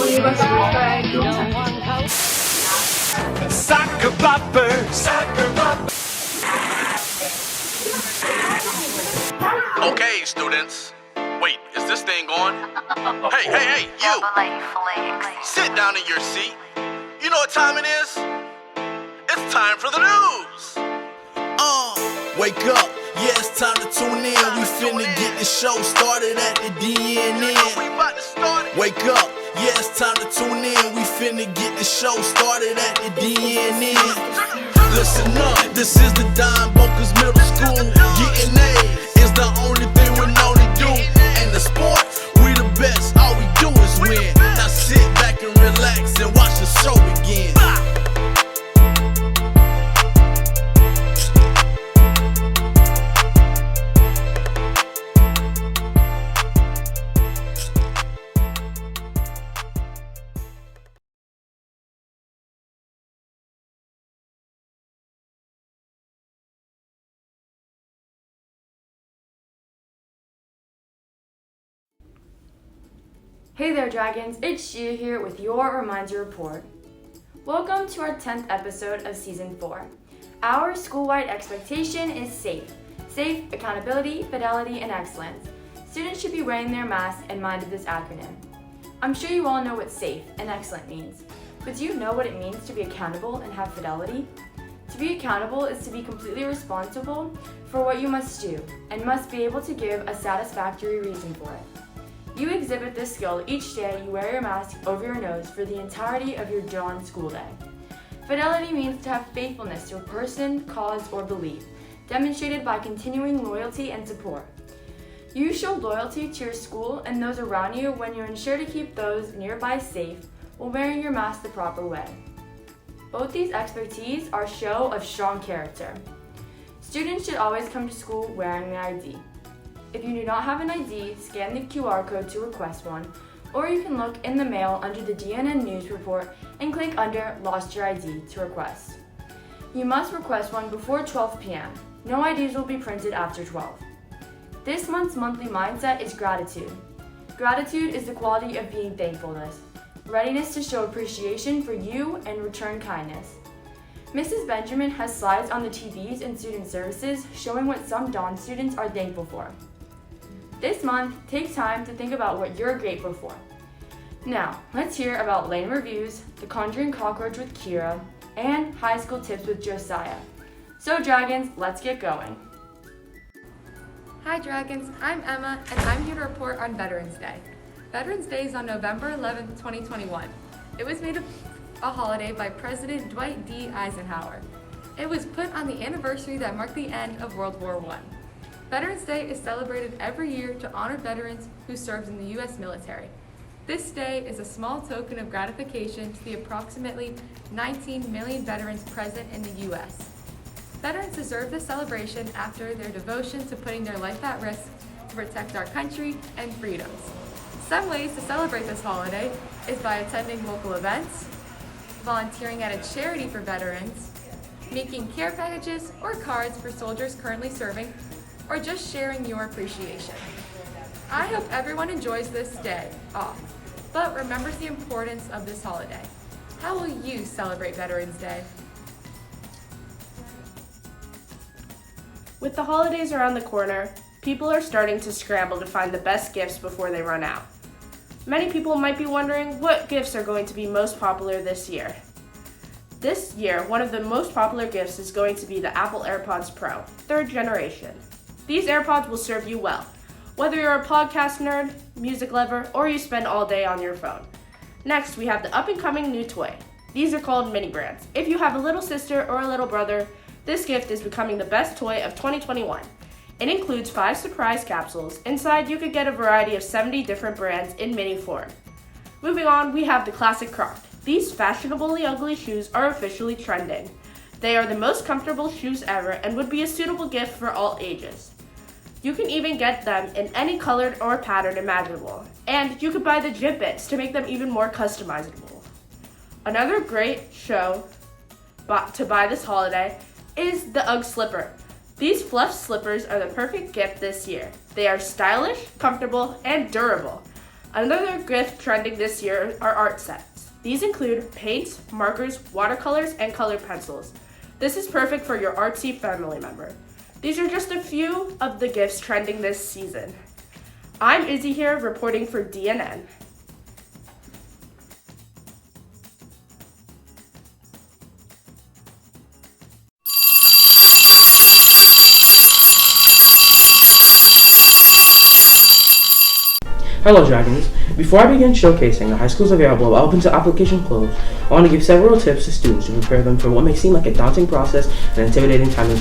Soccer bopper, soccer bopper. Okay, students. Wait, is this thing on? Hey, you! Sit down in your seat. You know what time it is? It's time for the news! Wake up, yeah, it's time to tune in. We finna get the show started at the DNN. We about to start it. Wake up, yeah, it's time to tune in. We finna get the show started at the DNN. Listen up, this is the Don Boca's Middle School. Getting A's is the only thing we're known to do. And the sports, we the best, all we do is win. Now sit back and relax and watch the show begin. Hey there, Dragons! It's Shia here with your Reminder Report. Welcome to our 10th episode of Season 4. Our school-wide expectation is SAFE. Safe, accountability, fidelity, and excellence. Students should be wearing their masks in mind of this acronym. I'm sure you all know what SAFE and excellent means, but do you know what it means to be accountable and have fidelity? To be accountable is to be completely responsible for what you must do, and must be able to give a satisfactory reason for it. You exhibit this skill each day you wear your mask over your nose for the entirety of your dawn school day. Fidelity means to have faithfulness to a person, cause, or belief, demonstrated by continuing loyalty and support. You show loyalty to your school and those around you when you ensure to keep those nearby safe while wearing your mask the proper way. Both these expertise are a show of strong character. Students should always come to school wearing their ID. If you do not have an ID, scan the QR code to request one, or you can look in the mail under the DNN News report and click under Lost Your ID to request. You must request one before 12 p.m. No IDs will be printed after 12. This month's monthly mindset is gratitude. Gratitude is the quality of being thankfulness, readiness to show appreciation for you and return kindness. Mrs. Benjamin has slides on the TVs and student services showing what some Dawn students are thankful for. This month, take time to think about what you're grateful for. Now, let's hear about Lane Reviews, The Conjuring Cockroach with Kira, and High School Tips with Josiah. So Dragons, let's get going. Hi Dragons, I'm Emma, and I'm here to report on Veterans Day. Veterans Day is on November 11th, 2021. It was made a holiday by President Dwight D. Eisenhower. It was put on the anniversary that marked the end of World War I. Veterans Day is celebrated every year to honor veterans who served in the U.S. military. This day is a small token of gratification to the approximately 19 million veterans present in the U.S. Veterans deserve this celebration after their devotion to putting their life at risk to protect our country and freedoms. Some ways to celebrate this holiday is by attending local events, volunteering at a charity for veterans, making care packages or cards for soldiers currently serving, or just sharing your appreciation. I hope everyone enjoys this day off, but remembers the importance of this holiday. How will you celebrate Veterans Day? With the holidays around the corner, people are starting to scramble to find the best gifts before they run out. Many people might be wondering what gifts are going to be most popular this year. This year, one of the most popular gifts is going to be the Apple AirPods Pro, 3rd generation. These AirPods will serve you well, whether you're a podcast nerd, music lover, or you spend all day on your phone. Next, we have the up-and-coming new toy. These are called mini brands. If you have a little sister or a little brother, this gift is becoming the best toy of 2021. It includes 5 surprise capsules. Inside, you could get a variety of 70 different brands in mini form. Moving on, we have the classic Croc. These fashionably ugly shoes are officially trending. They are the most comfortable shoes ever and would be a suitable gift for all ages. You can even get them in any color or pattern imaginable, and you could buy the Jib bits to make them even more customizable. Another great show to buy this holiday is the UGG slipper. These fluff slippers are the perfect gift this year. They are stylish, comfortable, and durable. Another gift trending this year are art sets. These include paints, markers, watercolors, and colored pencils. This is perfect for your artsy family member. These are just a few of the gifts trending this season. I'm Izzy here reporting for DNN. Hello Dragons! Before I begin showcasing the high schools available up until application close, I want to give several tips to students to prepare them for what may seem like a daunting process and intimidating time in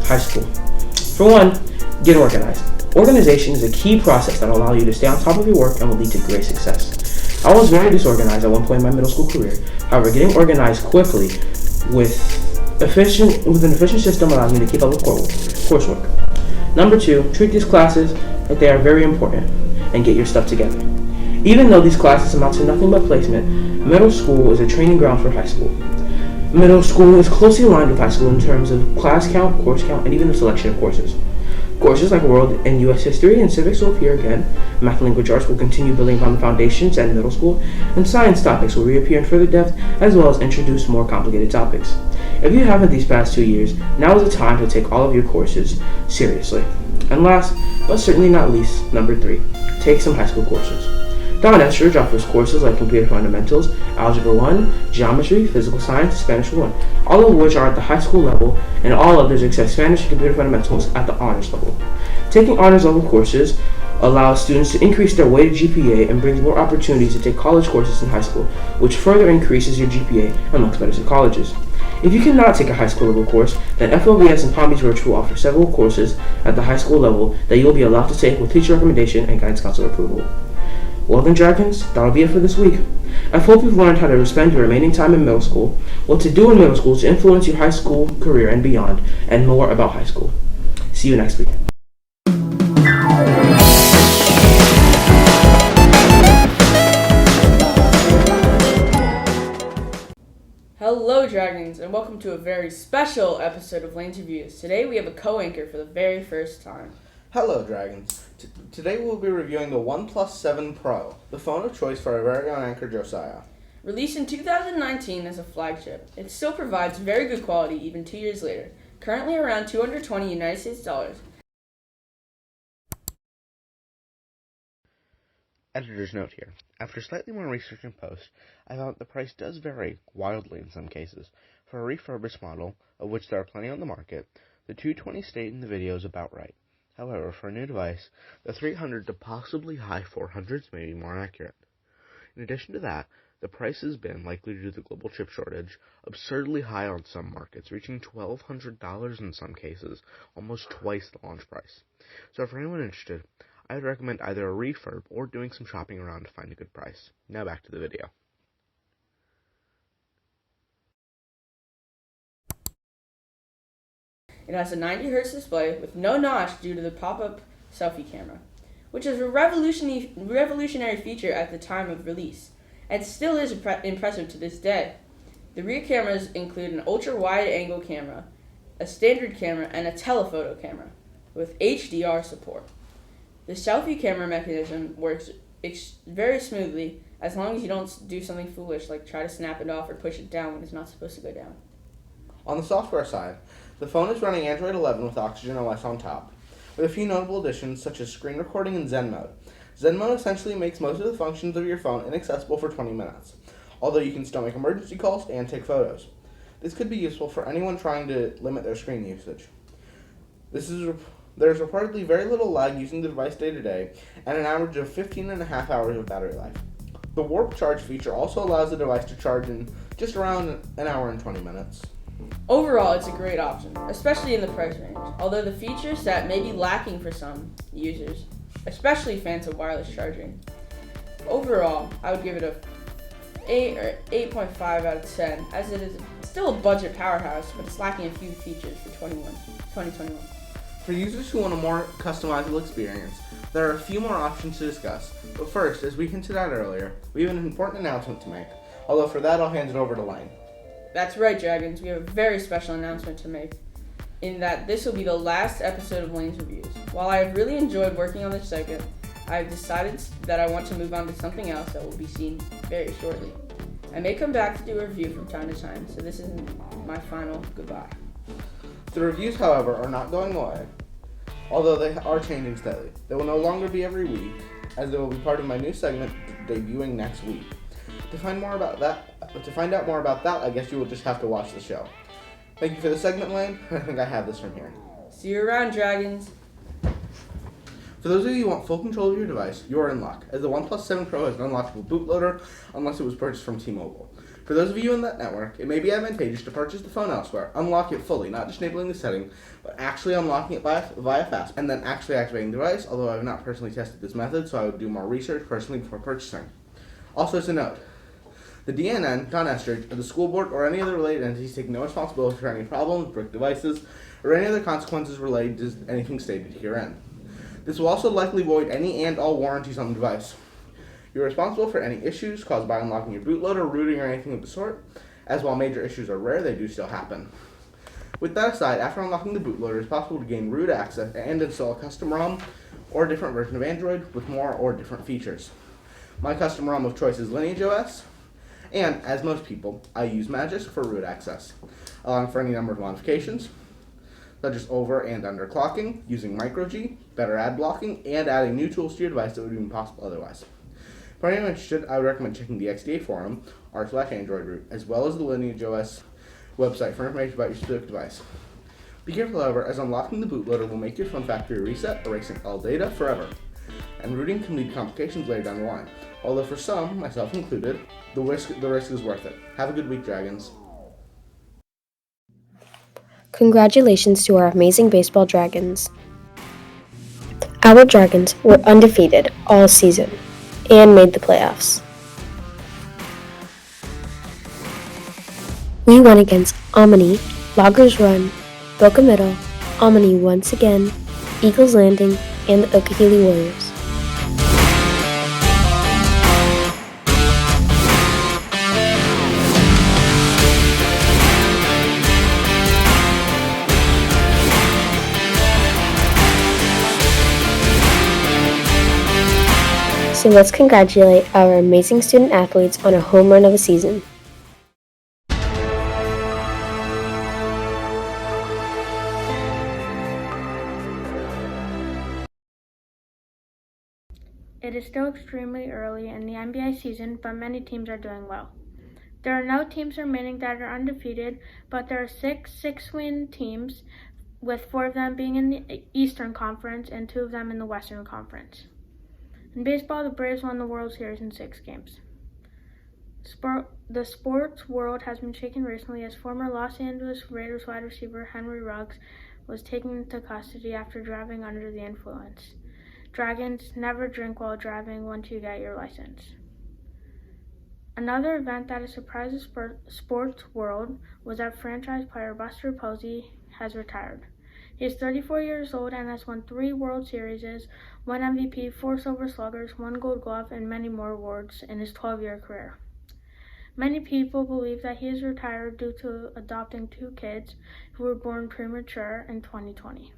high school. For one, get organized. Organization is a key process that will allow you to stay on top of your work and will lead to great success. I was very disorganized at one point in my middle school career. However, getting organized quickly with an efficient system allows me to keep up with coursework. Number two, treat these classes like they are very important and get your stuff together. Even though these classes amount to nothing but placement, middle school is a training ground for high school. Middle school is closely aligned with high school in terms of class count, course count, and even the selection of courses. Courses like World and U.S. History and Civics will appear again. Math and Language Arts will continue building upon the foundations at middle school, and science topics will reappear in further depth, as well as introduce more complicated topics. If you haven't these past 2 years, now is the time to take all of your courses seriously. And last, but certainly not least, number 3, take some high school courses. DNN S4 offers courses like Computer Fundamentals, Algebra 1, Geometry, Physical Science, Spanish 1, all of which are at the high school level, and all others except Spanish and Computer Fundamentals at the honors level. Taking honors level courses allows students to increase their weighted GPA and brings more opportunities to take college courses in high school, which further increases your GPA and looks better to colleges. If you cannot take a high school level course, then FLVS and Palm Beach Virtual will offer several courses at the high school level that you will be allowed to take with teacher recommendation and guidance counselor approval. Well then Dragons, that'll be it for this week. I hope you've learned how to spend your remaining time in middle school, what to do in middle school to influence your high school career and beyond, and more about high school. See you next week. Hello Dragons, and welcome to a very special episode of Lane's Reviews. Today we have a co-anchor for the very first time. Hello, Dragons. Today we'll be reviewing the OnePlus 7 Pro, the phone of choice for our very own anchor Josiah. Released in 2019 as a flagship, it still provides very good quality even 2 years later, currently around $220 United States dollars. Editor's note here. After slightly more research and post, I found that the price does vary wildly in some cases. For a refurbished model, of which there are plenty on the market, the $220 stated in the video is about right. However, for a new device, the $300 to possibly high $400s may be more accurate. In addition to that, the price has been, likely due to the global chip shortage, absurdly high on some markets, reaching $1,200 in some cases, almost twice the launch price. So for anyone interested, I would recommend either a refurb or doing some shopping around to find a good price. Now back to the video. It has a 90Hz display with no notch due to the pop-up selfie camera, which is a revolutionary feature at the time of release, and still is impressive to this day. The rear cameras include an ultra-wide angle camera, a standard camera, and a telephoto camera, with HDR support. The selfie camera mechanism works very smoothly as long as you don't do something foolish like try to snap it off or push it down when it's not supposed to go down. On the software side, the phone is running Android 11 with Oxygen OS on top, with a few notable additions such as screen recording and Zen mode. Zen mode essentially makes most of the functions of your phone inaccessible for 20 minutes, although you can still make emergency calls and take photos. This could be useful for anyone trying to limit their screen usage. There's reportedly very little lag using the device day to day, and an average of 15.5 hours of battery life. The warp charge feature also allows the device to charge in just around an hour and 20 minutes. Overall, it's a great option, especially in the price range, although the feature set may be lacking for some users, especially fans of wireless charging. Overall, I would give it a 8 or 8.5 out of 10, as it is still a budget powerhouse, but it's lacking a few features for 2021. For users who want a more customizable experience, there are a few more options to discuss, but first, as we hinted at earlier, we have an important announcement to make, although for that I'll hand it over to Lane. That's right, Dragons, we have a very special announcement to make, in that this will be the last episode of Lane's Reviews. While I have really enjoyed working on this segment, I've decided that I want to move on to something else that will be seen very shortly. I may come back to do a review from time to time, so this isn't my final goodbye. The reviews, however, are not going away, although they are changing steadily. They will no longer be every week, as they will be part of my new segment debuting next week. To find out more about that, I guess you will just have to watch the show. Thank you for the segment, Lane. I think I have this from here. See you around, Dragons! For those of you who want full control of your device, you are in luck, as the OnePlus 7 Pro has an unlockable bootloader unless it was purchased from T-Mobile. For those of you in that network, it may be advantageous to purchase the phone elsewhere, unlock it fully, not just enabling the setting, but actually unlocking it via fast, and then actually activating the device, although I have not personally tested this method, so I would do more research personally before purchasing. Also, as a note, the DNN S4 or the school board or any other related entities take no responsibility for any problems, brick devices, or any other consequences related to anything stated herein. This will also likely void any and all warranties on the device. You are responsible for any issues caused by unlocking your bootloader, rooting, or anything of the sort, as while major issues are rare, they do still happen. With that aside, after unlocking the bootloader, it is possible to gain root access and install a custom ROM or a different version of Android with more or different features. My custom ROM of choice is Lineage OS, and, as most people, I use Magisk for root access, allowing for any number of modifications, such as over and underclocking, using microG, better ad blocking, and adding new tools to your device that would be impossible otherwise. For anyone interested, I would recommend checking the XDA forum, r/Android root, as well as the Lineage OS website for information about your specific device. Be careful, however, as unlocking the bootloader will make your phone factory reset, erasing all data forever, and rooting can lead to complications later down the line. Although for some, myself included, the risk is worth it. Have a good week, Dragons. Congratulations to our amazing baseball Dragons. Our Dragons were undefeated all season and made the playoffs. We won against Omni, Loggers Run, Boca Middle, Omni once again, Eagles Landing, and the Okahili Warriors. So let's congratulate our amazing student athletes on a home run of a season. It is still extremely early in the NBA season, but many teams are doing well. There are no teams remaining that are undefeated, but there are six-win teams, with 4 of them being in the Eastern Conference and 2 of them in the Western Conference. In baseball, the Braves won the World Series in 6 games. The sports world has been shaken recently as former Los Angeles Raiders wide receiver Henry Ruggs was taken into custody after driving under the influence. Dragons, never drink while driving once you get your license. Another event that has surprised the sports world was that franchise player Buster Posey has retired. He is 34 years old and has won 3 World Series, 1 MVP, 4 Silver Sluggers, 1 Gold Glove, and many more awards in his 12-year career. Many people believe that he is retired due to adopting 2 kids who were born premature in 2020.